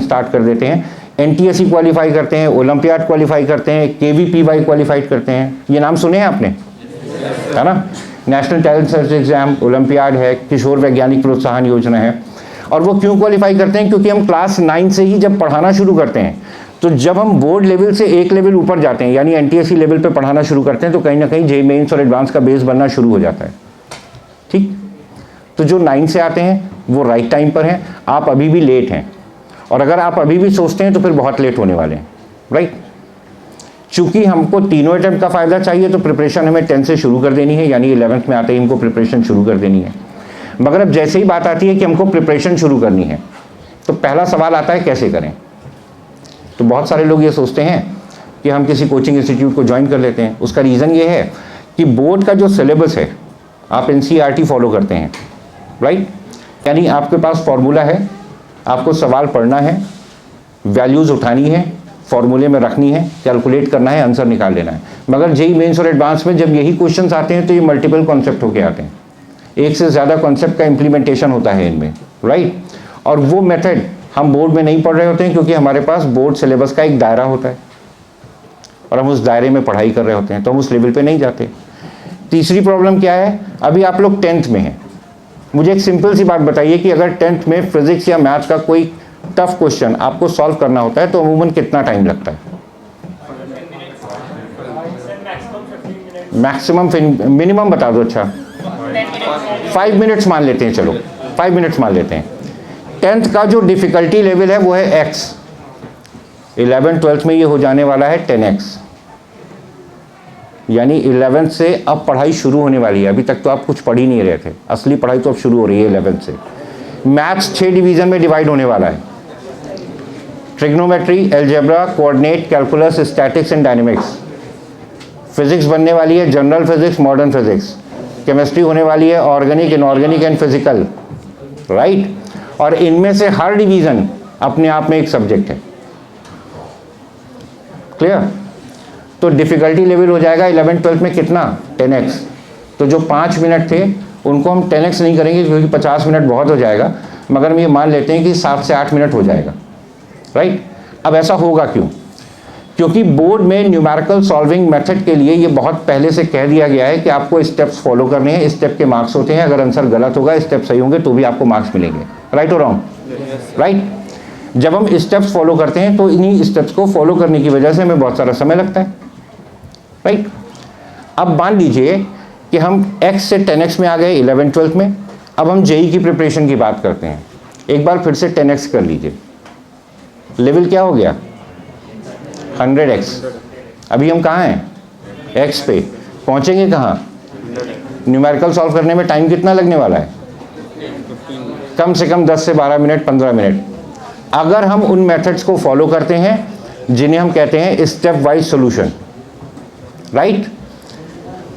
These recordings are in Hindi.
स्टार्ट कर देते हैं, NTSE क्वालिफाई करते हैं, ओलंपियाड क्वालिफाई करते हैं, KVPY क्वालिफाइड करते हैं। ये नाम सुने हैं आपने, है ना? National talent search exam, olympiad है, किशोर वैज्ञानिक प्रोत्साहन योजना है। और वो क्यों क्वालिफाई करते हैं? क्योंकि हम क्लास 9 से ही जब पढ़ाना शुरू करते हैं, तो जब हम बोर्ड लेवल से एक लेवल ऊपर जाते हैं, यानी NTSE लेवल पे पढ़ाना शुरू करते हैं, तो कहीं ना कहीं JEE मेंस और एडवांस का बेस बनना शुरू हो जाता है। ठीक, तो जो 9 से आते हैं वो राइट टाइम पर हैं, आप अभी भी लेट हैं, और अगर आप अभी भी सोचते हैं तो फिर बहुत लेट होने वाले हैं, राइट? चूंकि हमको तीनों अटेम्प्ट का फ़ायदा चाहिए, तो प्रिपरेशन हमें 10 से शुरू कर देनी है, यानी 11th में आते ही हमको प्रिपरेशन शुरू कर देनी है। मगर अब जैसे ही बात आती है कि हमको प्रिपरेशन शुरू करनी है, तो पहला सवाल आता है कैसे करें। तो बहुत सारे लोग ये सोचते हैं कि हम किसी कोचिंग इंस्टीट्यूट को ज्वाइन कर लेते हैं। उसका रीज़न ये है कि बोर्ड का जो सिलेबस है, आप NCERT फॉलो करते हैं, राइट? यानी आपके पास फॉर्मूला है, आपको सवाल पढ़ना है, वैल्यूज़ उठानी है, फॉर्मूले में रखनी है, कैलकुलेट करना है, आंसर निकाल लेना है। मगर JEE मेंस और एडवांस में जब यही क्वेश्चंस आते हैं तो ये मल्टीपल कॉन्सेप्ट होके आते हैं, एक से ज़्यादा कॉन्सेप्ट का इम्प्लीमेंटेशन होता है इनमें, राइट? और वो मेथड हम बोर्ड में नहीं पढ़ रहे होते हैं, क्योंकि हमारे पास बोर्ड सिलेबस का एक दायरा होता है और हम उस दायरे में पढ़ाई कर रहे होते हैं, तो हम उस लेवल पे नहीं जाते। तीसरी प्रॉब्लम क्या है? अभी आप लोग 10th में हैं। मुझे एक सिंपल सी बात बताइए कि अगर 10th में फिजिक्स या मैथ्स का कोई टफ क्वेश्चन आपको सॉल्व करना होता है तो अमूमन कितना टाइम लगता है? मैक्सिमम, मिनिमम बता दो। अच्छा, 5 मिनट्स मान लेते हैं, चलो 5 मिनट्स मान लेते हैं। 10th का जो डिफ़िकल्टी लेवल है वो है X, 11th 12th में ये हो जाने वाला है 10X, यानी 11th से अब पढ़ाई शुरू होने वाली है। अभी तक तो आप कुछ पढ़ ही नहीं रहे थे, असली पढ़ाई तो अब शुरू हो रही है 11th से। मैथ्स 6 डिवीज़न में डिवाइड होने वाला है, trigonometry, algebra, coordinate, calculus, statics and dynamics. Physics बनने वाली है general physics, modern physics. Chemistry होने वाली है organic, inorganic and physical, right? और इनमें से हर डिवीज़न अपने आप में एक सब्जेक्ट है। क्लियर? तो डिफ़िकल्टी लेवल हो जाएगा 11th 12th में कितना? 10X। तो जो 5 मिनट थे उनको हम 10X नहीं करेंगे, क्योंकि 50 मिनट बहुत हो जाएगा, मगर हम ये मान लेते हैं कि 7 से 8 मिनट हो जाएगा, राइट? अब ऐसा होगा क्यों? क्योंकि बोर्ड में न्यूमेरिकल सॉल्विंग मेथड के लिए ये बहुत पहले से कह दिया गया है कि आपको स्टेप्स फॉलो करने हैं, स्टेप के मार्क्स होते हैं, अगर आंसर गलत होगा, स्टेप सही होंगे तो भी आपको मार्क्स मिलेंगे, राइट और रॉन्ग? राइट? जब हम स्टेप्स फॉलो करते हैं तो इन्हीं स्टेप्स को फॉलो करने की वजह से हमें बहुत सारा समय लगता है, राइट? अब मान लीजिए कि हम X से 10X में आ गए 11th 12th में। अब हम JEE की प्रिपरेशन की बात करते हैं। एक बार फिर से 10X कर लीजिए, लेवल क्या हो गया? 100X। अभी हम कहाँ हैं? X पे। पहुँचेंगे कहाँ? न्यूमेरिकल सॉल्व करने में टाइम कितना लगने वाला है? कम से कम 10 से 12 मिनट, 15 मिनट, अगर हम उन मेथड्स को फॉलो करते हैं जिन्हें हम कहते हैं स्टेप वाइज सॉल्यूशन, राइट?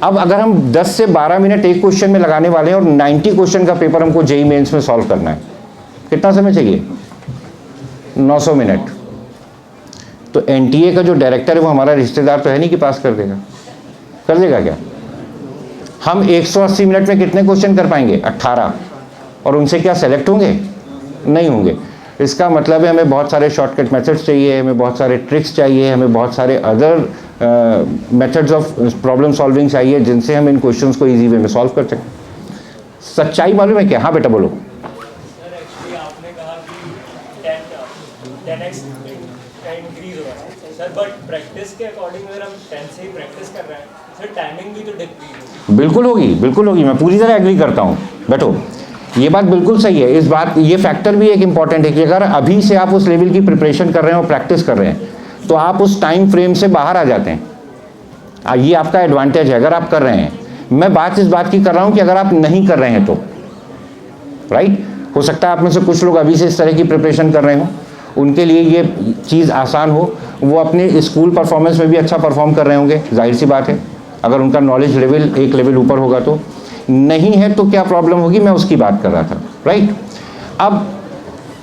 अब अगर हम 10 से 12 मिनट एक क्वेश्चन में लगाने वाले हैं और 90 क्वेश्चन का पेपर हमको JEE मेंस में सॉल्व करना है, कितना समय चाहिए? 900 मिनट। तो NTA का जो डायरेक्टर है वो हमारा रिश्तेदार तो है नहीं कि पास कर देगा? कर देगा क्या? हम 180 मिनट में कितने क्वेश्चन कर पाएंगे? 18। और उनसे क्या सेलेक्ट होंगे? नहीं होंगे। इसका मतलब है हमें बहुत सारे शॉर्टकट मेथड्स चाहिए, हमें बहुत सारे ट्रिक्स चाहिए, हमें बहुत सारे other methods of problem solving चाहिए, जिनसे हम इन क्वेश्चंस को इजी वे में सॉल्व कर सकें। सच्चाई मालूम है क्या? हाँ बेटा बोलो। सर एक्चुअली आपने कहा कि 10x इंक्रीज हो रहा है सर, बट प्रैक्टिस के अकॉर्डिंग अगर हम 10 से ही प्रैक्टिस कर रहे हैं सर, टाइमिंग भी तो डिक्रीज होगी। बिल्कुल होगी, बिल्कुल होगी, मैं पूरी तरह एग्री करता हूँ। बैठो, ये बात बिल्कुल सही है। इस बात, ये फैक्टर भी एक इंपॉर्टेंट है कि अगर अभी से आप उस लेवल की प्रिपरेशन कर रहे हैं और प्रैक्टिस कर रहे हैं तो आप उस टाइम फ्रेम से बाहर आ जाते हैं। ये आपका एडवांटेज है अगर आप कर रहे हैं। मैं बात इस बात की कर रहा हूँ कि अगर आप नहीं कर रहे हैं तो, राइट? हो सकता है आप में से कुछ लोग अभी से इस तरह की प्रिपरेशन कर रहे हो, उनके लिए ये चीज़ आसान हो, वो अपने स्कूल परफॉर्मेंस में भी अच्छा परफॉर्म कर रहे होंगे, जाहिर सी बात है, अगर उनका नॉलेज लेवल एक लेवल ऊपर होगा तो। नहीं है तो क्या प्रॉब्लम होगी, मैं उसकी बात कर रहा था, राइट? अब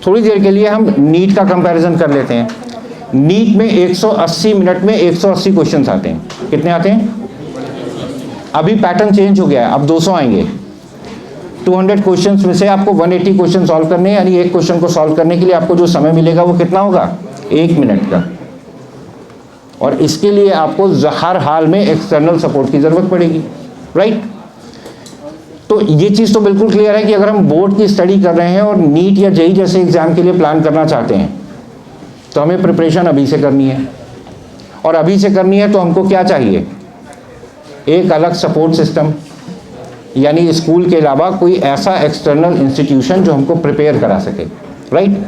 थोड़ी देर के लिए हम नीट का कंपैरिजन कर लेते हैं। नीट में 180 मिनट में 180 क्वेश्चंस आते हैं। कितने आते हैं? अभी पैटर्न चेंज हो गया है, अब 200 आएंगे। 200 क्वेश्चंस में से आपको 180 क्वेश्चन सॉल्व करने हैं, यानी एक क्वेश्चन को सॉल्व करने के लिए आपको जो समय मिलेगा वो कितना होगा, 1 मिनट का। और इसके लिए आपको हर हाल में एक्सटर्नल सपोर्ट की ज़रूरत पड़ेगी, राइट। तो ये चीज़ तो बिल्कुल क्लियर है कि अगर हम बोर्ड की स्टडी कर रहे हैं और नीट या जेईई जैसे एग्ज़ाम के लिए प्लान करना चाहते हैं तो हमें प्रिपरेशन अभी से करनी है। और अभी से करनी है तो हमको क्या चाहिए, एक अलग सपोर्ट सिस्टम, यानी स्कूल के अलावा कोई ऐसा एक्सटर्नल इंस्टीट्यूशन जो हमको प्रिपेयर करा सके, राइट।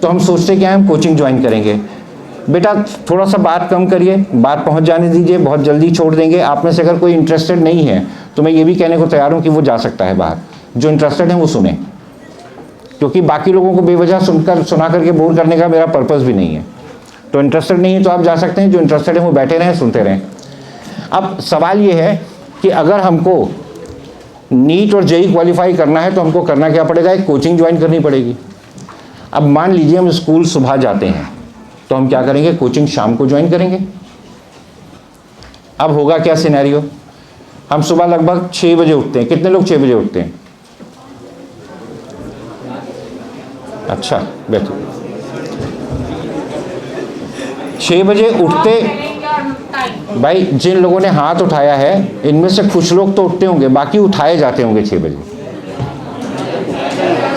तो हम सोचते क्या है, हम कोचिंग ज्वाइन करेंगे। बेटा थोड़ा सा बात कम करिए, बात पहुंच जाने दीजिए, बहुत जल्दी छोड़ देंगे। आप में से अगर कोई इंटरेस्टेड नहीं है तो मैं ये भी कहने को तैयार हूँ कि वो जा सकता है बाहर। जो इंटरेस्टेड है वो सुने, क्योंकि बाकी लोगों को बेवजह सुना करके बोर करने का मेरा पर्पज़ भी नहीं है। तो इंटरेस्टेड नहीं है तो आप जा सकते हैं, जो इंटरेस्टेड है वो बैठे रहें, सुनते रहें। अब सवाल ये है कि अगर हमको नीट और जेईई क्वालिफाई करना है तो हमको करना क्या पड़ेगा, एक कोचिंग ज्वाइन करनी पड़ेगी। अब मान लीजिए हम स्कूल सुबह जाते हैं तो हम क्या करेंगे, कोचिंग शाम को ज्वाइन करेंगे। अब होगा क्या सिनेरियो, हम सुबह लगभग 6 बजे उठते हैं। कितने लोग 6 बजे उठते हैं? अच्छा बैठो। 6 बजे उठते, भाई जिन लोगों ने हाथ उठाया है इनमें से कुछ लोग तो उठते होंगे, बाकी उठाए जाते होंगे 6 बजे,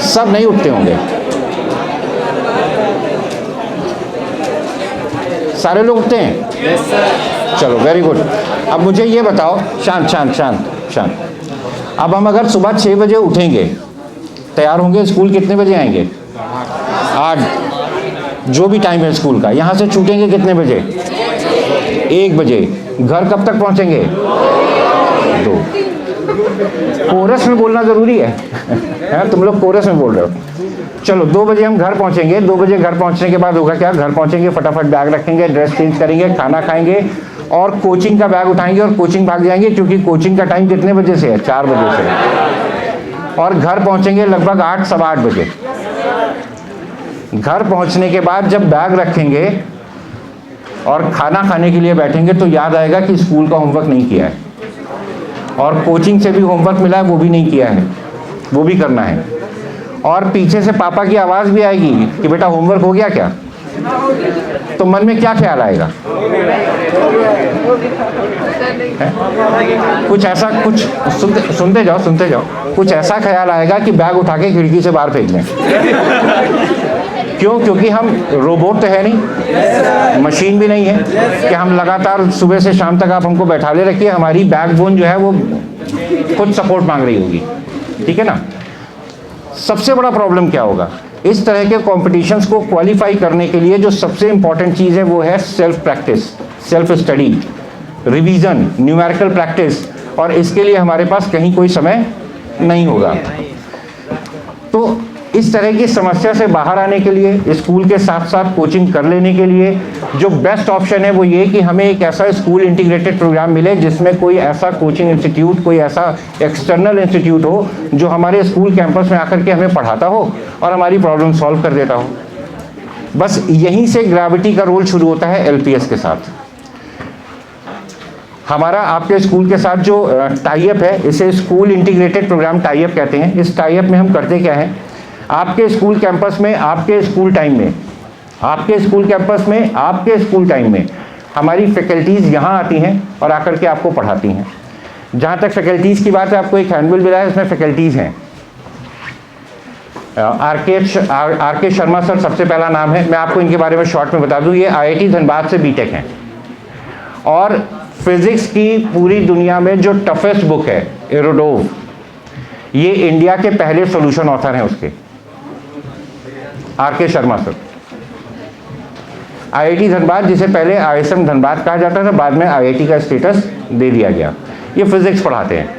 सब नहीं उठते होंगे। सारे लोग उठते हैं? yes, sir. चलो वेरी गुड। अब मुझे ये बताओ, शांत शांत शांत शांत। अब हम अगर सुबह 6 बजे उठेंगे, तैयार होंगे, स्कूल कितने बजे आएंगे? 8, जो भी टाइम है स्कूल का। यहाँ से छूटेंगे कितने बजे? 1 बजे। घर कब तक पहुँचेंगे? 2। कोरस में बोलना ज़रूरी है तुम लोग कोरस में बोल रहे हो। चलो 2 बजे हम घर पहुंचेंगे। 2 बजे घर पहुंचने के बाद होगा क्या, घर पहुंचेंगे, फटाफट बैग रखेंगे, ड्रेस चेंज करेंगे, खाना खाएंगे और कोचिंग का बैग उठाएंगे और कोचिंग भाग जाएंगे, क्योंकि कोचिंग का टाइम कितने बजे से है? 4 बजे से। और घर पहुंचेंगे लगभग 8, सवा 8 बजे। घर पहुंचने के बाद जब बैग रखेंगे और खाना खाने के लिए बैठेंगे तो याद आएगा कि स्कूल का होमवर्क नहीं किया है, और कोचिंग से भी होमवर्क मिला है वो भी नहीं किया है, वो भी करना है। और पीछे से पापा की आवाज़ भी आएगी कि बेटा होमवर्क हो गया क्या? तो मन में क्या ख्याल आएगा? कुछ ऐसा, कुछ सुनते जाओ, कुछ ऐसा ख्याल आएगा कि बैग उठा के खिड़की से बाहर फेंक दें। क्यों? क्योंकि हम रोबोट तो है नहीं, मशीन भी नहीं है कि हम लगातार सुबह से शाम तक आप हमको बैठा ले रखिए। हमारी बैकबोन जो है वो खुद सपोर्ट मांग रही होगी, ठीक है ना। सबसे बड़ा प्रॉब्लम क्या होगा, इस तरह के कॉम्पिटिशन्स को क्वालिफाई करने के लिए जो सबसे इंपॉर्टेंट चीज़ है वो है self practice, self study, revision, numerical practice. और इसके लिए हमारे पास कहीं कोई समय नहीं होगा। तो इस तरह की समस्या से बाहर आने के लिए, स्कूल के साथ साथ कोचिंग कर लेने के लिए जो बेस्ट ऑप्शन है वो ये कि हमें एक ऐसा स्कूल इंटीग्रेटेड प्रोग्राम मिले जिसमें कोई ऐसा कोचिंग इंस्टीट्यूट, कोई ऐसा एक्सटर्नल इंस्टीट्यूट हो जो हमारे स्कूल कैंपस में आकर के हमें पढ़ाता हो और हमारी प्रॉब्लम सॉल्व कर देता हो। बस यहीं से ग्रेविटी का रोल शुरू होता है एलपीएस के साथ। हमारा आपके स्कूल के साथ जो टाई अप है, इसे school integrated programme tie up कहते हैं। इस टाई अप में हम करते क्या है, आपके स्कूल कैंपस में, आपके स्कूल टाइम में, आपके स्कूल कैंपस में, आपके स्कूल टाइम में हमारी फैकल्टीज़ यहाँ आती हैं और आकर के आपको पढ़ाती हैं। जहाँ तक फैकल्टीज़ की बात है, आपको एक हैंडबिल मिला है, इसमें फैकल्टीज़ हैं। आर के शर्मा सर सबसे पहला नाम है। मैं आपको इनके बारे में शॉर्ट में बता दूँ, ये IIT धनबाद से बीटेक हैं और फिज़िक्स की पूरी दुनिया में जो टफेस्ट बुक है एरोडोव, ये इंडिया के पहले सॉल्यूशन ऑथर हैं उसके, आर के शर्मा सर। IIT धनबाद, जिसे पहले ISM धनबाद कहा जाता था, बाद में IIT का स्टेटस दे दिया गया। ये फिज़िक्स पढ़ाते हैं।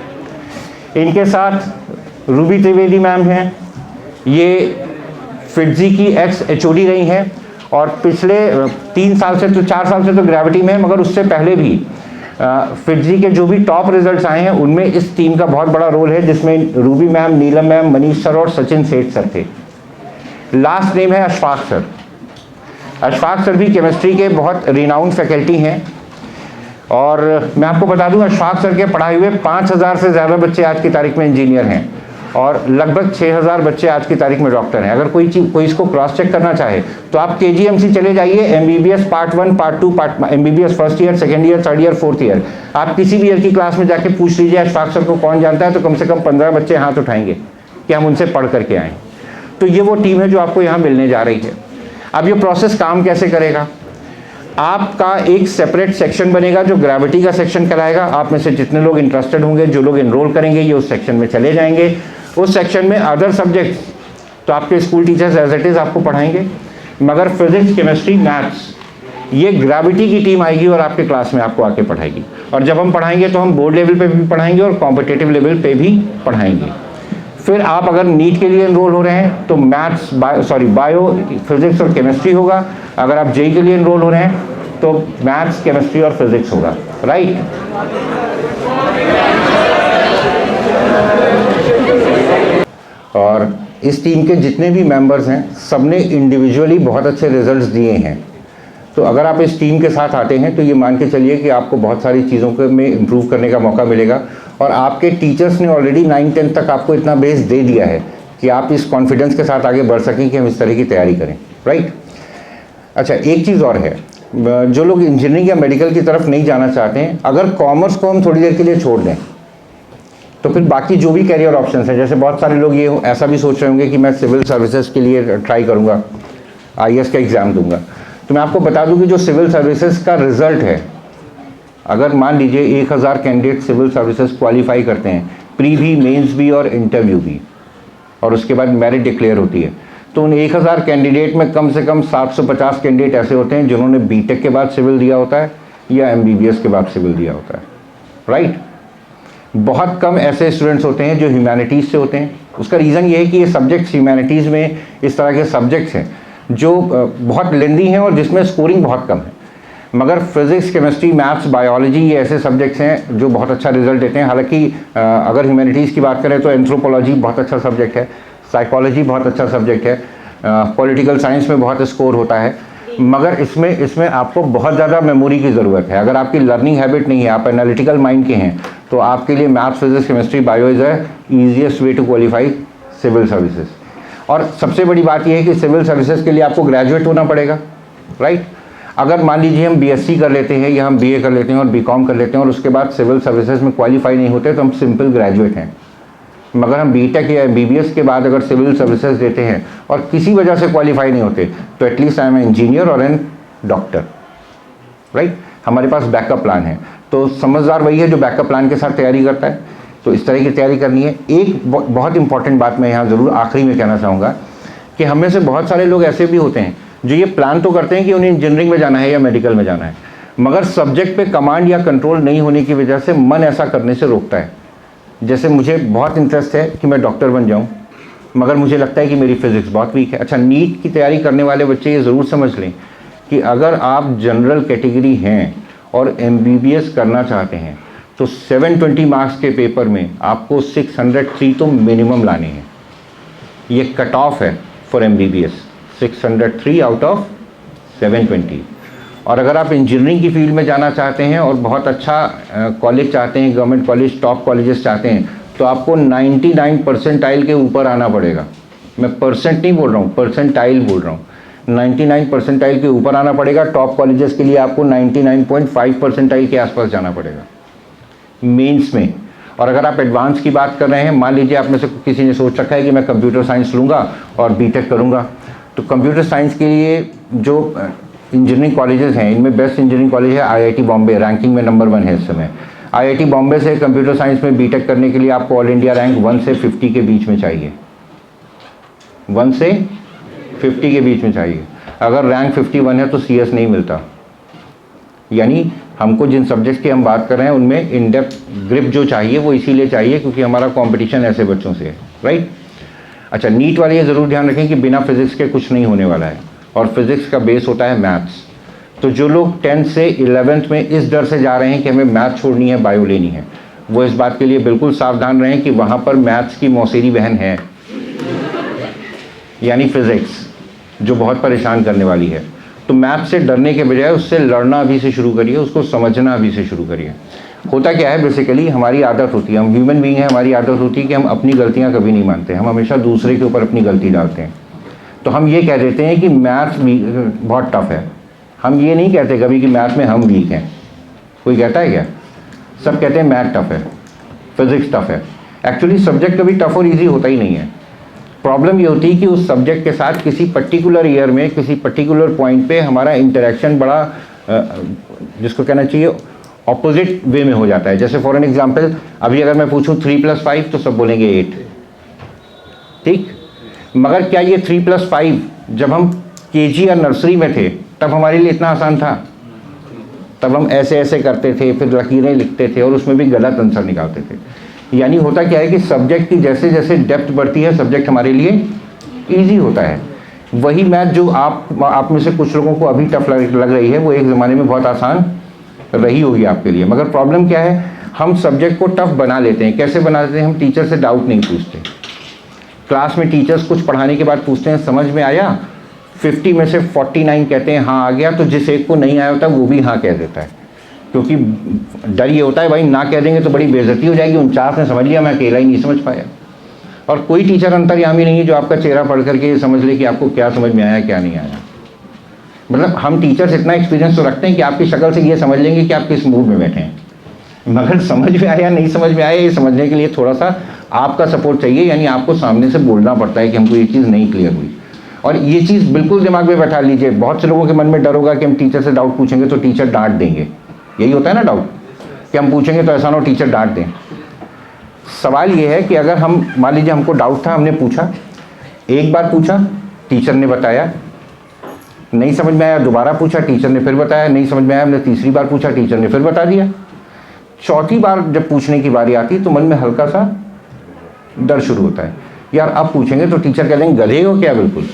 इनके साथ रूबी त्रिवेदी मैम हैं, ये फिटजी की एक्स HOD रही हैं और पिछले 3 साल से तो 4 साल से तो ग्रेविटी में है, मगर उससे पहले भी फिटजी के जो भी टॉप रिजल्ट्स आए हैं उनमें इस टीम का बहुत बड़ा रोल है, जिसमें रूबी मैम, नीलम मैम, मनीष सर और सचिन सेठ सर थे। लास्ट नेम है अशफाक सर। अशफाक सर भी केमिस्ट्री के बहुत रिनाउंड फैकल्टी हैं और मैं आपको बता दूं, अशफाक सर के पढ़ाए हुए 5000 से ज़्यादा बच्चे आज की तारीख में इंजीनियर हैं और लगभग 6000 बच्चे आज की तारीख में डॉक्टर हैं। अगर कोई इसको क्रॉस चेक करना चाहे तो आप KGMC चले जाइए, MBBS part 1 part 2 MBBS first year, second year, third year, fourth year, आप किसी भी ईयर की क्लास में जाके पूछ लीजिए अशफाक सर को कौन जानता है, तो कम से कम 15 बच्चे हाथ उठाएंगे कि हम उनसे पढ़ करके आएँ। तो ये वो टीम है जो आपको यहाँ मिलने जा रही है। अब ये प्रोसेस काम कैसे करेगा, आपका एक सेपरेट सेक्शन बनेगा जो ग्रेविटी का सेक्शन कराएगा। आप में से जितने लोग इंटरेस्टेड होंगे, जो लोग एनरोल करेंगे, ये उस सेक्शन में चले जाएंगे। उस सेक्शन में अदर सब्जेक्ट्स तो आपके school teachers as it is आपको पढ़ाएंगे, मगर फिजिक्स, केमिस्ट्री, मैथ्स ये ग्रेविटी की टीम आएगी और आपके क्लास में आपको आके पढ़ाएगी। और जब हम पढ़ाएंगे तो हम बोर्ड लेवल पे भी पढ़ाएंगे और कॉम्पिटिटिव लेवल पे भी पढ़ाएंगे। फिर आप अगर नीट के लिए एनरोल हो रहे हैं तो बायो, फिजिक्स और केमिस्ट्री होगा। अगर आप जेई के लिए एनरोल हो रहे हैं तो मैथ्स, केमिस्ट्री और फिजिक्स होगा, राइट। और इस टीम के जितने भी मेंबर्स हैं सबने इंडिविजुअली बहुत अच्छे रिजल्ट्स दिए हैं। तो अगर आप इस टीम के साथ आते हैं तो ये मान के चलिए कि आपको बहुत सारी चीज़ों के में इम्प्रूव करने का मौका मिलेगा। और आपके टीचर्स ने ऑलरेडी 9-10 तक आपको इतना बेस दे दिया है कि आप इस कॉन्फिडेंस के साथ आगे बढ़ सकें कि हम इस तरह की तैयारी करें, राइट। अच्छा, एक चीज़ और है, जो लोग इंजीनियरिंग या मेडिकल की तरफ नहीं जाना चाहते हैं, अगर कॉमर्स को हम थोड़ी देर के लिए छोड़ दें तो फिर बाकी जो भी कैरियर ऑप्शंस हैं, जैसे बहुत सारे लोग ये ऐसा भी सोच रहे होंगे कि मैं सिविल सर्विसेज के लिए ट्राई करूँगा, IAS का एग्ज़ाम दूंगा। तो मैं आपको बता दूं कि जो सिविल सर्विसेज का रिज़ल्ट है, अगर मान लीजिए 1000 कैंडिडेट सिविल सर्विसेज क्वालिफाई करते हैं, प्री भी, मेंस भी और इंटरव्यू भी, और उसके बाद मेरिट डिक्लेयर होती है, तो उन 1000 कैंडिडेट में कम से कम 750 कैंडिडेट ऐसे होते हैं जिन्होंने बीटेक के बाद सिविल दिया होता है या MBBS के बाद सिविल दिया होता है, राइट। बहुत कम ऐसे स्टूडेंट्स होते हैं जो ह्यूमैनिटीज़ से होते हैं। उसका रीज़न ये है कि ये सब्जेक्ट्स, ह्यूमैनिटीज़ में इस तरह के सब्जेक्ट्स हैं जो बहुत लेंदी हैं और जिसमें स्कोरिंग बहुत कम है। मगर फिज़िक्स, केमिस्ट्री, मैथ्स, बायोलॉजी ये ऐसे सब्जेक्ट्स हैं जो बहुत अच्छा रिजल्ट देते हैं। हालांकि अगर ह्यूमैनिटीज़ की बात करें तो एंथ्रोपोलॉजी बहुत अच्छा सब्जेक्ट है, साइकोलॉजी बहुत अच्छा सब्जेक्ट है, पॉलिटिकल साइंस में बहुत स्कोर होता है, मगर इसमें आपको बहुत ज़्यादा मेमोरी की ज़रूरत है। अगर आपकी लर्निंग हैबिट नहीं है, आप एनालिटिकल माइंड के हैं, तो आपके लिए maths, physics, chemistry, bio is the easiest way to qualify civil services. और सबसे बड़ी बात यह है कि सिविल सर्विसेज के लिए आपको ग्रेजुएट होना पड़ेगा, राइट। अगर मान लीजिए हम BSc कर लेते हैं या हम BA कर लेते हैं और BCom कर लेते हैं और उसके बाद सिविल सर्विसेज में क्वालिफाई नहीं होते तो हम सिंपल ग्रेजुएट हैं। मगर हम BTech या MBBS के बाद अगर सिविल सर्विसेज देते हैं और किसी वजह से क्वालिफाई नहीं होते तो एटलीस्ट आई एम इंजीनियर और एन डॉक्टर, राइट। हमारे पास बैकअप प्लान है। तो समझदार वही है जो बैकअप प्लान के साथ तैयारी करता है। तो इस तरह की तैयारी करनी है। एक बहुत इंपॉर्टेंट बात मैं यहाँ ज़रूर आखिरी में कहना चाहूँगा कि हम में से बहुत सारे लोग ऐसे भी होते हैं जो ये प्लान तो करते हैं कि उन्हें इंजीनियरिंग में जाना है या मेडिकल में जाना है, मगर सब्जेक्ट पे कमांड या कंट्रोल नहीं होने की वजह से मन ऐसा करने से रोकता है। जैसे मुझे बहुत इंटरेस्ट है कि मैं डॉक्टर बन जाऊँ, मगर मुझे लगता है कि मेरी फिज़िक्स बहुत वीक है। अच्छा, नीट की तैयारी करने वाले बच्चे ये ज़रूर समझ लें कि अगर आप जनरल कैटेगरी हैं और MBBS करना चाहते हैं तो 720 मार्क्स के पेपर में आपको 603 तो मिनिमम लाने हैं। ये कट ऑफ है फॉर MBBS, 603 आउट ऑफ 720। और अगर आप इंजीनियरिंग की फील्ड में जाना चाहते हैं और बहुत अच्छा कॉलेज चाहते हैं, गवर्नमेंट कॉलेज, टॉप कॉलेजेस चाहते हैं, तो आपको 99 परसेंटाइल के ऊपर आना पड़ेगा। मैं परसेंट नहीं बोल रहा हूँ, परसेंटाइल बोल रहा हूँ। 99 परसेंटाइल के ऊपर आना पड़ेगा। टॉप कॉलेजेस के लिए आपको 99.5 परसेंटाइल के आसपास जाना पड़ेगा मेंस में। और अगर आप एडवांस की बात कर रहे हैं, मान लीजिए आप में से किसी ने सोच रखा है कि मैं कंप्यूटर साइंस लूँगा और BTech करूँगा, तो कंप्यूटर साइंस के लिए जो इंजीनियरिंग कॉलेजेस हैं, इनमें बेस्ट इंजीनियरिंग कॉलेज है IIT बॉम्बे, रैंकिंग में नंबर 1 है इस समय। IIT बॉम्बे से कंप्यूटर साइंस में BTech करने के लिए आपको ऑल इंडिया रैंक 1 से 50 के बीच में चाहिए, 1 से 50 के बीच में चाहिए। अगर रैंक 51 है तो CS नहीं मिलता। यानी हमको जिन सब्जेक्ट्स की हम बात कर रहे हैं उनमें इन डेप्थ ग्रिप जो चाहिए वो इसीलिए चाहिए क्योंकि हमारा कंपटीशन ऐसे बच्चों से है, राइट। अच्छा, नीट वाले ये ज़रूर ध्यान रखें कि बिना फिज़िक्स के कुछ नहीं होने वाला है और फिज़िक्स का बेस होता है मैथ्स। तो जो लोग 10th से 11th में इस डर से जा रहे हैं कि हमें मैथ छोड़नी है, बायो लेनी है, वो इस बात के लिए बिल्कुल सावधान रहें कि वहाँ पर मैथ्स की मौसेरी बहन है, यानी फिज़िक्स, जो बहुत परेशान करने वाली है। तो मैथ से डरने के बजाय उससे लड़ना अभी से शुरू करिए, उसको समझना अभी से शुरू करिए। होता क्या है बेसिकली, हमारी आदत होती है, हम ह्यूमन बीइंग है, हमारी आदत होती है कि हम अपनी गलतियां कभी नहीं मानते, हम हमेशा दूसरे के ऊपर अपनी गलती डालते हैं। तो हम ये कह देते हैं कि मैथ्स बहुत टफ है, हम ये नहीं कहते कभी कि मैथ में हम वीक हैं। कोई कहता है क्या? सब कहते हैं मैथ टफ है, फिजिक्स टफ है। एक्चुअली सब्जेक्ट कभी टफ और ईजी होता ही नहीं है। प्रॉब्लम ये होती है कि उस सब्जेक्ट के साथ किसी पर्टिकुलर ईयर में किसी पर्टिकुलर पॉइंट पे हमारा इंटरेक्शन बड़ा जिसको कहना चाहिए ऑपोजिट वे में हो जाता है। जैसे फॉर एन एग्जांपल, अभी अगर मैं पूछूं 3 + 5 तो सब बोलेंगे 8, ठीक। मगर क्या ये 3 + 5 जब हम केजी या नर्सरी में थे तब हमारे लिए इतना आसान था? तब हम ऐसे ऐसे करते थे, फिर लकीरें लिखते थे और उसमें भी गलत आंसर निकालते थे। यानी होता क्या है कि सब्जेक्ट की जैसे जैसे डेप्थ बढ़ती है सब्जेक्ट हमारे लिए ईजी होता है। वही मैथ जो आप में से कुछ लोगों को अभी टफ लग रही है वो एक ज़माने में बहुत आसान रही होगी आपके लिए। मगर प्रॉब्लम क्या है, हम सब्जेक्ट को टफ बना लेते हैं। कैसे बना लेते हैं? हम टीचर से डाउट नहीं पूछते। क्लास में टीचर्स कुछ पढ़ाने के बाद पूछते हैं समझ में आया, 50 में से 49 कहते हैं हाँ आ गया, तो जिस एक को नहीं आया होता वो भी हाँ कह देता है। क्योंकि डर ये होता है भाई ना कह देंगे तो बड़ी बेइज्जती हो जाएगी, 49 ने समझ लिया, मैं अकेला ही नहीं समझ पाया। और कोई टीचर अंतर्यामी नहीं है जो आपका चेहरा पढ़ करके ये समझ ले कि आपको क्या समझ में आया क्या नहीं आया। मतलब हम टीचर्स इतना एक्सपीरियंस तो रखते हैं कि आपकी शक्ल से ये समझ लेंगे कि आप किस मूड में बैठे हैं। मगर समझ में आया नहीं समझ में आया, ये समझने के लिए थोड़ा सा आपका सपोर्ट चाहिए। यानी आपको सामने से बोलना पड़ता है कि हमको ये चीज़ नहीं क्लियर हुई। और ये चीज़ बिल्कुल दिमाग में बैठा लीजिए। बहुत से लोगों के मन में डर होगा कि हम टीचर से डाउट पूछेंगे तो टीचर डांट देंगे। यही होता है ना डाउट, कि हम पूछेंगे तो ऐसा ना हो टीचर डांट दें। सवाल ये है कि अगर हम मान लीजिए हमको डाउट था, हमने पूछा, एक बार पूछा टीचर ने बताया, नहीं समझ में आया दोबारा पूछा टीचर ने फिर बताया, नहीं समझ में आया हमने तीसरी बार पूछा टीचर ने फिर बता दिया, चौथी बार जब पूछने की बारी आती तो मन में हल्का सा डर शुरू होता है, यार अब पूछेंगे तो टीचर कह देंगे गधे हो क्या बिल्कुल।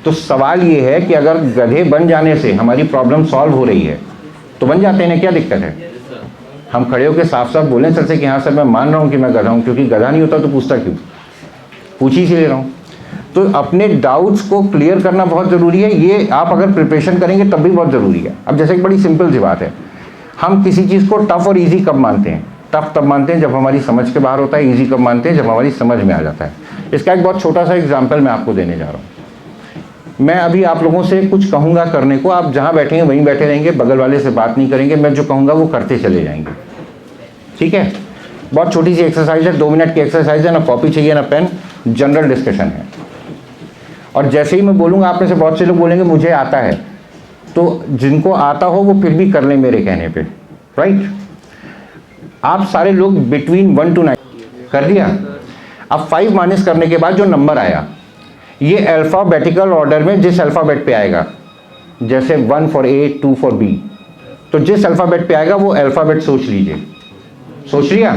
तो सवाल ये है कि अगर गधे बन जाने से हमारी प्रॉब्लम सॉल्व हो रही है तो बन जाते हैं ना, क्या दिक्कत है? हम खड़े होकर साफ साफ बोलें सर से कि हाँ सर मैं मान रहा हूँ कि मैं गधा हूँ, क्योंकि गधा नहीं होता तो पूछता क्यों, पूछ ही ले रहा हूँ। तो अपने डाउट्स को क्लियर करना बहुत ज़रूरी है। ये आप अगर प्रिपरेशन करेंगे तब भी बहुत ज़रूरी है। अब जैसे एक बड़ी सिंपल सी बात है, हम किसी चीज़ को टफ और ईजी कब मानते हैं? टफ तब मानते हैं जब हमारी समझ के बाहर होता है, ईजी कब मानते हैं जब हमारी समझ में आ जाता है। इसका एक बहुत छोटा सा एग्जाम्पल मैं आपको देने जा रहा हूँ। मैं अभी आप लोगों से कुछ कहूँगा करने को, आप जहाँ बैठेंगे वहीं बैठे रहेंगे, बगल वाले से बात नहीं करेंगे, मैं जो कहूँगा वो करते चले जाएंगे, ठीक है? बहुत छोटी सी एक्सरसाइज है, 2 मिनट की एक्सरसाइज है, ना कॉपी चाहिए ना पेन, जनरल डिस्कशन है। और जैसे ही मैं बोलूँगा आप में से बहुत से लोग बोलेंगे मुझे आता है, तो जिनको आता हो वो फिर भी कर लें मेरे कहने पे, राइट? आप सारे लोग बिटवीन 1 to 9 कर दिया। अब 5 माइनस करने के बाद जो नंबर आया ये अल्फ़ाबेटिकल ऑर्डर में जिस अल्फ़ाबेट पे आएगा, जैसे 1 for A 2 for B, तो जिस अल्फ़ाबेट पे आएगा वो अल्फ़ाबेट सोच लीजिए। सोच लिया?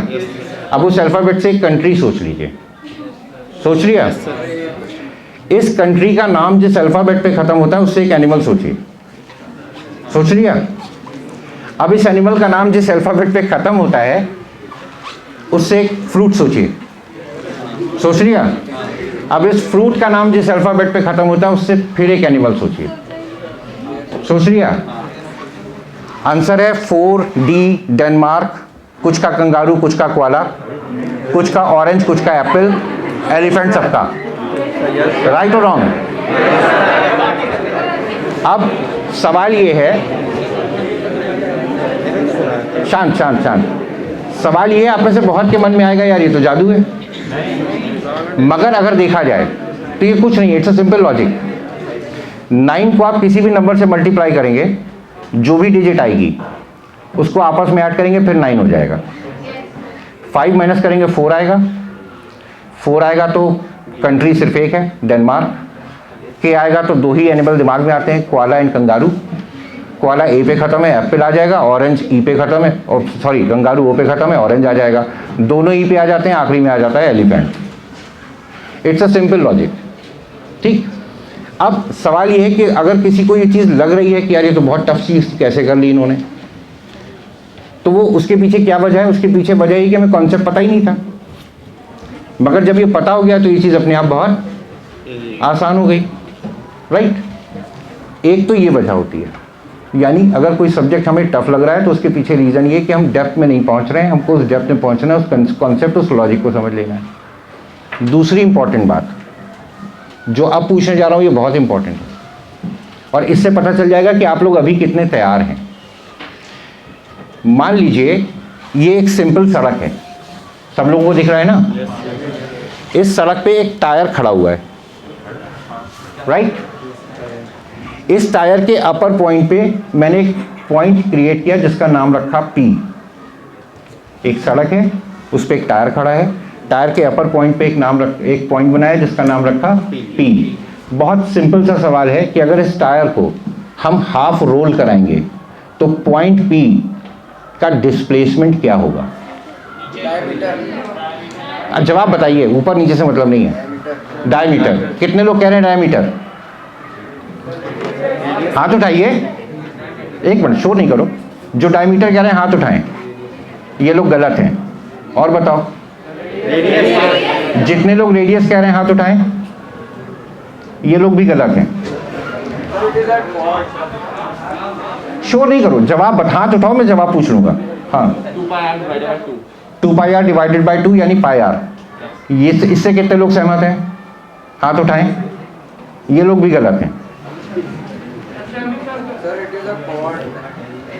अब उस अल्फ़ाबेट से एक कंट्री सोच लीजिए। सोच लिया? इस कंट्री का नाम जिस अल्फ़ाबेट पे ख़त्म होता है उससे एक एनिमल सोचिए। सोच लिया? अब इस एनिमल का नाम जिस अल्फ़ाबेट पे ख़त्म होता है उससे एक फ्रूट सोचिए। सोच लिया? अब इस फ्रूट का नाम जिस अल्फ़ाबेट पे ख़त्म होता है उससे फिर एक एनिमल सोचिए। सोच लिया? आंसर है 4D डेनमार्क, कुछ का कंगारू, कुछ का कोआला, कुछ का ऑरेंज, कुछ का एप्पल, एलिफेंट सबका। राइट और रॉन्ग? अब सवाल ये है, शांत शांत शांत, सवाल ये है आप में से बहुत के मन में आएगा यार ये तो जादू है। मगर अगर देखा जाए तो ये कुछ नहीं है, इट्स अ सिंपल लॉजिक। 9 को आप किसी भी नंबर से मल्टीप्लाई करेंगे, जो भी डिजिट आएगी उसको आपस में ऐड करेंगे फिर 9 हो जाएगा। 5 माइनस करेंगे 4 आएगा, 4 आएगा तो कंट्री सिर्फ एक है डेनमार्क, के आएगा तो 2 ही एनिमल दिमाग में आते हैं, कोआला एंड कंगारू। कोआला ए पे ख़त्म है, एप्पल आ जाएगा, ऑरेंज ई पे ख़त्म है, और सॉरी कंगारू ओ पे ख़त्म है, ऑरेंज आ जाएगा, दोनों ई पे आ जाते हैं, आखिरी में आ जाता है elephant. It's a simple logic, ठीक। अब सवाल ये है कि अगर किसी को ये चीज़ लग रही है कि यार ये तो बहुत टफ चीज़ कैसे कर ली इन्होंने, तो वो उसके पीछे क्या वजह है? उसके पीछे वजह है कि हमें कॉन्सेप्ट पता ही नहीं था। मगर जब ये पता हो गया तो ये चीज़ अपने आप बहुत आसान हो गई, राइट? एक तो ये वजह होती है। यानी अगर कोई सब्जेक्ट हमें टफ लग रहा है तो उसके पीछे रीज़न ये कि हम डेप्थ में नहीं पहुंच रहे हैं, हमको उस डेप्थ में पहुंचना है, उस कॉन्सेप्ट, उस लॉजिक को समझ लेना है। दूसरी इंपॉर्टेंट बात जो अब पूछने जा रहा हूँ ये बहुत इंपॉर्टेंट है और इससे पता चल जाएगा कि आप लोग अभी कितने तैयार हैं। मान लीजिए ये एक सिंपल सड़क है, सब लोगों को दिख रहा है ना? इस सड़क पे एक टायर खड़ा हुआ है, राइट? इस टायर के अपर पॉइंट पे मैंने एक पॉइंट क्रिएट किया जिसका नाम रखा P। एक सड़क है, उस पर एक टायर खड़ा है, टायर के अपर पॉइंट पे एक पॉइंट बनाया जिसका नाम रखा P। बहुत सिंपल सा सवाल है कि अगर इस टायर को हम हाफ रोल कराएंगे तो पॉइंट P का डिस्प्लेसमेंट क्या होगा? जवाब बताइए, ऊपर नीचे से मतलब नहीं है। डायमीटर। कितने लोग कह रहे हैं डायमीटर? हाथ उठाइए, एक मिनट शोर नहीं करो। जो डायमीटर कह रहे हैं हाथ उठाएं। ये लोग गलत हैं। और बताओ, जितने लोग रेडियस कह रहे हैं हाथ उठाएं। ये लोग भी गलत हैं। शोर नहीं करो, जवाब हाथ उठाओ, मैं जवाब पूछ लूंगा। हाँ, 2 पाई आर डिवाइडेड बाई 2 यानी पाई आर। ये इससे कितने लोग सहमत हैं? हाथ उठाएं। ये लोग भी गलत हैं।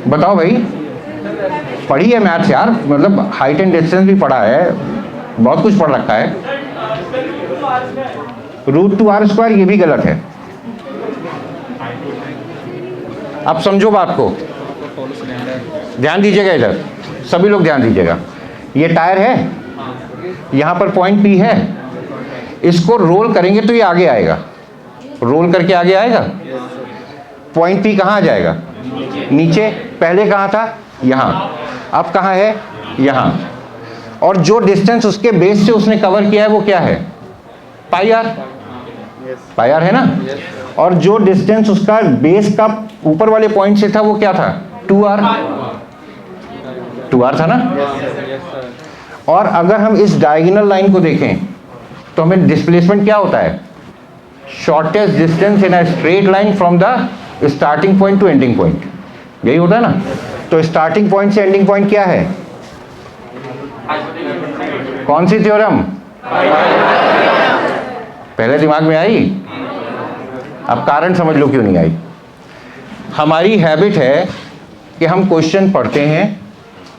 बताओ भाई, पढ़ी है मैथ्स यार, मतलब हाइट एंड डिस्टेंस भी पढ़ा है, बहुत कुछ पढ़ रखा है। √2r², ये भी गलत है। अब समझो बात को, ध्यान दीजिएगा इधर, सभी लोग ध्यान दीजिएगा। ये टायर है, यहाँ पर पॉइंट P है, इसको रोल करेंगे तो ये आगे आएगा, रोल करके आगे आएगा। पॉइंट P कहाँ आ जाएगा? नीचे। पहले कहाँ था? यहाँ। अब कहाँ है? यहाँ। और जो डिस्टेंस उसके बेस से उसने कवर किया है वो क्या है? पाई आर। पाई आर है ना? और जो डिस्टेंस उसका बेस का ऊपर वाले पॉइंट से था वो क्या था? 2r। 2r था ना? और अगर हम इस डायगोनल लाइन को देखें तो हमें डिस्प्लेसमेंट क्या होता है? Shortest distance in a straight line from the starting point two ending point, यही होता है ना? तो स्टार्टिंग पॉइंट से एंडिंग पॉइंट क्या है? कौन सी थ्योरम? पहले दिमाग में आई, अब कारण समझ लो क्यों नहीं आई। हमारी हैबिट है कि हम क्वेश्चन पढ़ते हैं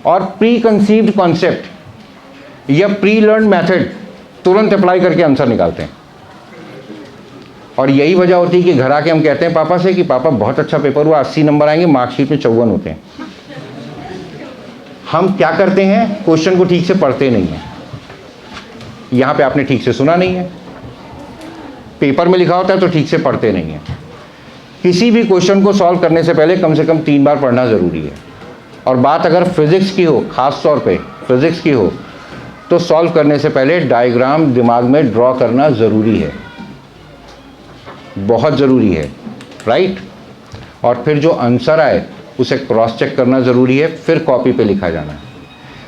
और प्री कंसीव्ड कॉन्सेप्ट या प्री लर्न मेथड तुरंत अप्लाई करके आंसर निकालते हैं। और यही वजह होती है कि घर आके हम कहते हैं पापा से कि पापा बहुत अच्छा पेपर हुआ, 80 नंबर आएंगे, मार्कशीट में 54 होते हैं। हम क्या करते हैं? क्वेश्चन को ठीक से पढ़ते नहीं हैं। यहाँ पे आपने ठीक से सुना नहीं है, पेपर में लिखा होता है तो ठीक से पढ़ते नहीं हैं। किसी भी क्वेश्चन को सॉल्व करने से पहले कम से कम 3 बार पढ़ना ज़रूरी है। और बात अगर फिज़िक्स की हो, ख़ास तौर पे फिज़िक्स की हो, तो सॉल्व करने से पहले डायग्राम दिमाग में ड्रॉ करना ज़रूरी है, बहुत ज़रूरी है, राइट? और फिर जो आंसर आए उसे क्रॉस चेक करना ज़रूरी है, फिर कॉपी पे लिखा जाना है।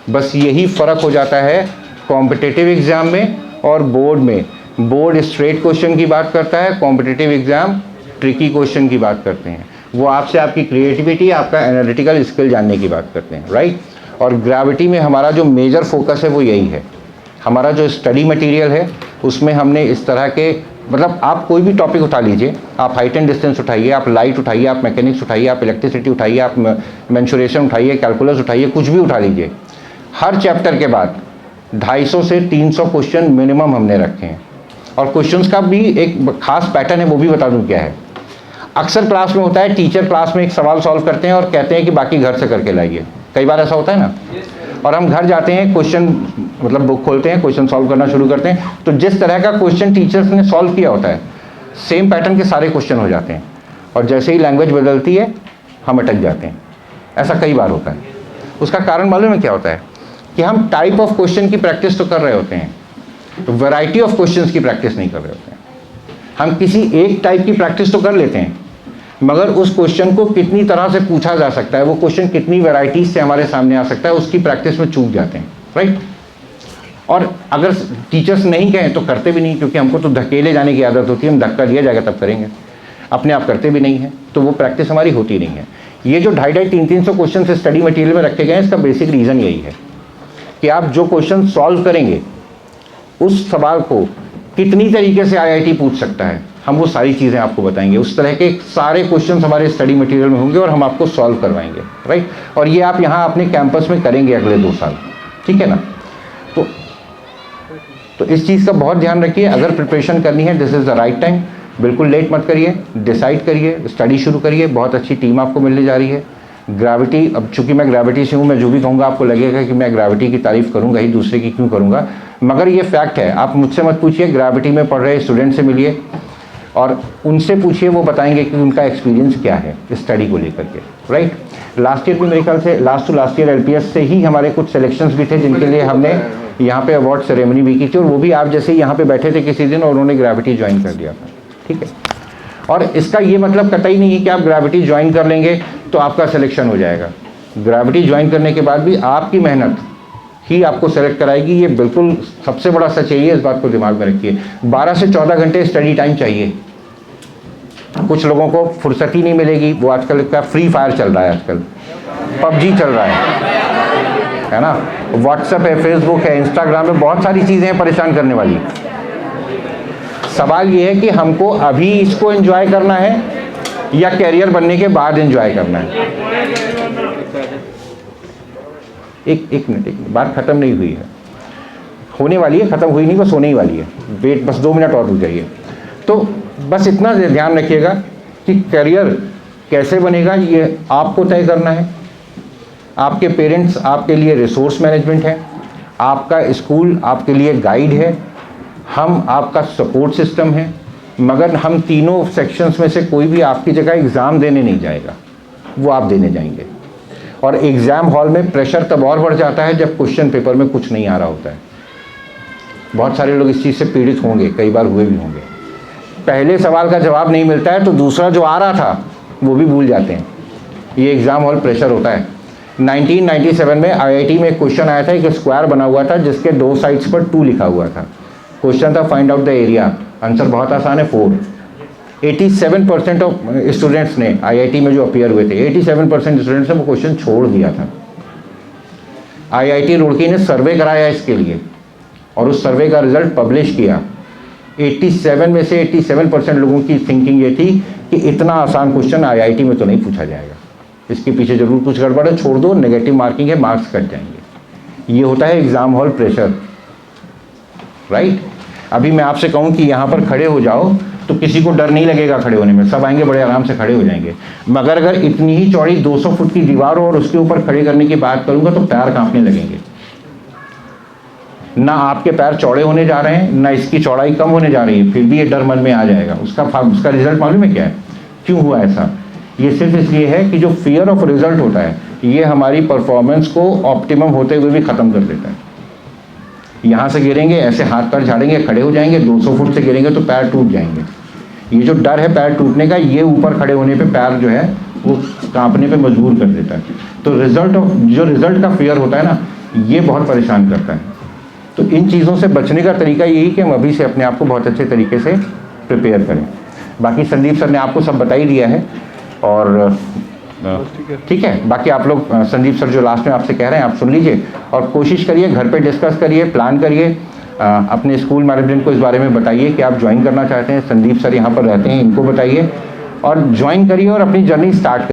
बस यही फ़र्क हो जाता है कॉम्पिटिटिव एग्ज़ाम में और बोर्ड में। बोर्ड स्ट्रेट क्वेश्चन की बात करता है, कॉम्पिटिटिव एग्ज़ाम ट्रिकी क्वेश्चन की बात करते हैं। वो आपसे आपकी क्रिएटिविटी, आपका एनालिटिकल स्किल जानने की बात करते हैं, राइट? और ग्रेविटी में हमारा जो मेजर फोकस है वो यही है। हमारा जो स्टडी मटेरियल है उसमें हमने इस तरह के, मतलब आप कोई भी टॉपिक उठा लीजिए, आप हाइट एंड डिस्टेंस उठाइए, आप लाइट उठाइए, आप मैकेनिक्स उठाइए, आप इलेक्ट्रिसिटी उठाइए, आप मेंसुरेशन उठाइए, कैलकुलस उठाइए, कुछ भी उठा लीजिए। हर चैप्टर के बाद 250 से 300 क्वेश्चन मिनिमम हमने रखे हैं। और क्वेश्चंस का भी एक खास पैटर्न है, वो भी बता दूं क्या है। अक्सर क्लास में होता है, टीचर क्लास में एक सवाल सॉल्व करते हैं और कहते हैं कि बाकी घर से करके लाइए। कई बार ऐसा होता है ना? और हम घर जाते हैं, क्वेश्चन मतलब बुक खोलते हैं, क्वेश्चन सॉल्व करना शुरू करते हैं, तो जिस तरह का क्वेश्चन टीचर्स ने सॉल्व किया होता है सेम पैटर्न के सारे क्वेश्चन हो जाते हैं। और जैसे ही लैंग्वेज बदलती है हम अटक जाते हैं। ऐसा कई बार होता है। उसका कारण मालूम है क्या होता है? कि हम टाइप ऑफ क्वेश्चन की प्रैक्टिस तो कर रहे होते हैं, तो वैरायटी ऑफ क्वेश्चंस की प्रैक्टिस नहीं कर रहे होते हैं। हम किसी एक टाइप की प्रैक्टिस तो कर लेते हैं, मगर उस क्वेश्चन को कितनी तरह से पूछा जा सकता है, वो क्वेश्चन कितनी वैरायटीज से हमारे सामने आ सकता है, उसकी प्रैक्टिस में चूक जाते हैं, राइट? और अगर टीचर्स नहीं कहें तो करते भी नहीं, क्योंकि हमको तो धकेले जाने की आदत होती है, हम धक्का दिया जाएगा तब करेंगे, अपने आप करते भी नहीं हैं, तो वो प्रैक्टिस हमारी होती नहीं है। ये जो 250-300 क्वेश्चन स्टडी मटेरियल में रखे गए हैं, इसका बेसिक रीज़न यही है कि आप जो क्वेश्चन सॉल्व करेंगे उस सवाल को कितनी तरीके से आईआईटी पूछ सकता है, हम वो सारी चीज़ें आपको बताएंगे। उस तरह के सारे क्वेश्चन हमारे स्टडी मटेरियल में होंगे और हम आपको सॉल्व करवाएंगे, राइट। और ये आप यहाँ अपने कैंपस में करेंगे अगले 2 साल, ठीक है ना। तो इस चीज़ का बहुत ध्यान रखिए। अगर प्रिपरेशन करनी है, this is the right time. बिल्कुल लेट मत करिए, डिसाइड करिए, स्टडी शुरू करिए। बहुत अच्छी टीम आपको मिलने जा रही है। ग्रेविटी, अब चूंकि मैं ग्रेविटी से हूँ, मैं जो भी कहूँगा आपको लगेगा कि मैं ग्रेविटी की तारीफ़ करूँगा ही, दूसरे की क्यों करूँगा, मगर ये फैक्ट है। आप मुझसे मत पूछिए, ग्रेविटी में पढ़ रहे स्टूडेंट से मिलिए और उनसे पूछिए, वो बताएंगे कि उनका एक्सपीरियंस क्या है स्टडी को लेकर के, राइट। लास्ट ईयर भी मेरे ख्याल से लास्ट ईयर एलपीएस से ही हमारे कुछ सिलेक्शंस भी थे जिनके लिए हमने यहाँ पे अवार्ड सेरेमनी भी की थी, और वो भी आप जैसे ही यहाँ पे बैठे थे किसी दिन और उन्होंने ग्रेविटी ज्वाइन कर लिया था, ठीक है। और इसका ये मतलब कतई नहीं है कि आप ग्रेविटी ज्वाइन कर लेंगे तो आपका सिलेक्शन हो जाएगा। ग्रेविटी ज्वाइन करने के बाद भी आपकी मेहनत ही आपको सेलेक्ट कराएगी, ये बिल्कुल सबसे बड़ा सच है, ये इस बात को दिमाग में रखिए। 12 से 14 घंटे स्टडी टाइम चाहिए। कुछ लोगों को फुर्सत ही नहीं मिलेगी, वो आजकल का फ्री फायर चल रहा है, आजकल पबजी चल रहा है ना, व्हाट्सएप है, फेसबुक है, इंस्टाग्राम है, बहुत सारी चीज़ें हैं परेशान करने वाली। सवाल ये है कि हमको अभी इसको एंजॉय करना है या कैरियर बनने के बाद एंजॉय करना है। एक मिनट, बात खत्म नहीं हुई है, होने वाली है, खत्म हुई नहीं, बस होने ही वाली है। वेट, बस 2 मिनट और रुक जाइए। तो बस इतना ध्यान रखिएगा कि करियर कैसे बनेगा ये आपको तय करना है। आपके पेरेंट्स आपके लिए रिसोर्स मैनेजमेंट है, आपका स्कूल आपके लिए गाइड है, हम आपका सपोर्ट सिस्टम है, मगर हम तीनों सेक्शंस में से कोई भी आपकी जगह एग्ज़ाम देने नहीं जाएगा, वो आप देने जाएंगे। और एग्ज़ाम हॉल में प्रेशर तब और बढ़ जाता है जब क्वेश्चन पेपर में कुछ नहीं आ रहा होता है। बहुत सारे लोग इस चीज़ से पीड़ित होंगे, कई बार हुए भी होंगे। पहले सवाल का जवाब नहीं मिलता है तो दूसरा जो आ रहा था वो भी भूल जाते हैं। ये एग्ज़ाम हॉल प्रेशर होता है। 1997 में आईआईटी में एक क्वेश्चन आया था, एक स्क्वायर बना हुआ था जिसके 2 साइड्स पर 2 लिखा हुआ था। क्वेश्चन था find out the area, answer बहुत आसान है 4। 87% ऑफ स्टूडेंट्स ने आईआईटी में जो अपियर हुए थे, 87% स्टूडेंट्स ने वो क्वेश्चन छोड़ दिया था। आईआईटी रुड़की ने सर्वे कराया इसके लिए और उस सर्वे का रिजल्ट पब्लिश किया। 87 में से 87% लोगों की थिंकिंग ये थी कि इतना आसान क्वेश्चन आईआईटी में तो नहीं पूछा जाएगा, इसके पीछे जरूर कुछ गड़बड़ है, छोड़ दो, नेगेटिव मार्किंग है, मार्क्स कट जाएंगे। ये होता है एग्जाम हॉल प्रेशर, राइट। अभी मैं आपसे कहूँ कि यहाँ पर खड़े हो जाओ तो किसी को डर नहीं लगेगा खड़े होने में, सब आएंगे बड़े आराम से खड़े हो जाएंगे। मगर अगर इतनी ही चौड़ी 200 फुट की दीवार हो और उसके ऊपर खड़े करने की बात करूँगा तो पैर कांपने लगेंगे। ना आपके पैर चौड़े होने जा रहे हैं, ना इसकी चौड़ाई कम होने जा रही है, फिर भी ये डर मन में आ जाएगा। उसका रिजल्ट मालूम है क्या है, क्यों हुआ ऐसा? ये सिर्फ इसलिए है कि जो फियर ऑफ रिजल्ट होता है ये हमारी परफॉर्मेंस को ऑप्टिमम होते हुए भी ख़त्म कर देता है। यहाँ से गिरेंगे, ऐसे हाथ पैर झाड़ेंगे, खड़े हो जाएंगे, 200 फुट से गिरेंगे तो पैर टूट जाएंगे। ये जो डर है पैर टूटने का, ये ऊपर खड़े होने पे पैर जो है वो कांपने पे मजबूर कर देता है। तो जो रिजल्ट का फियर होता है ना, ये बहुत परेशान करता है। तो इन चीज़ों से बचने का तरीका यही कि हम अभी से अपने आप को बहुत अच्छे तरीके से प्रिपेयर करें। बाकी संदीप सर ने आपको सब बता ही दिया है और ठीक है। बाकी आप लोग संदीप सर जो लास्ट में आपसे कह रहे हैं आप सुन लीजिए और कोशिश करिए, घर पे डिस्कस करिए, प्लान करिए, अपने स्कूल मैनेजमेंट को इस बारे में बताइए कि आप ज्वाइन करना चाहते हैं। संदीप सर यहाँ पर रहते हैं, इनको बताइए और ज्वाइन करिए और अपनी जर्नी स्टार्ट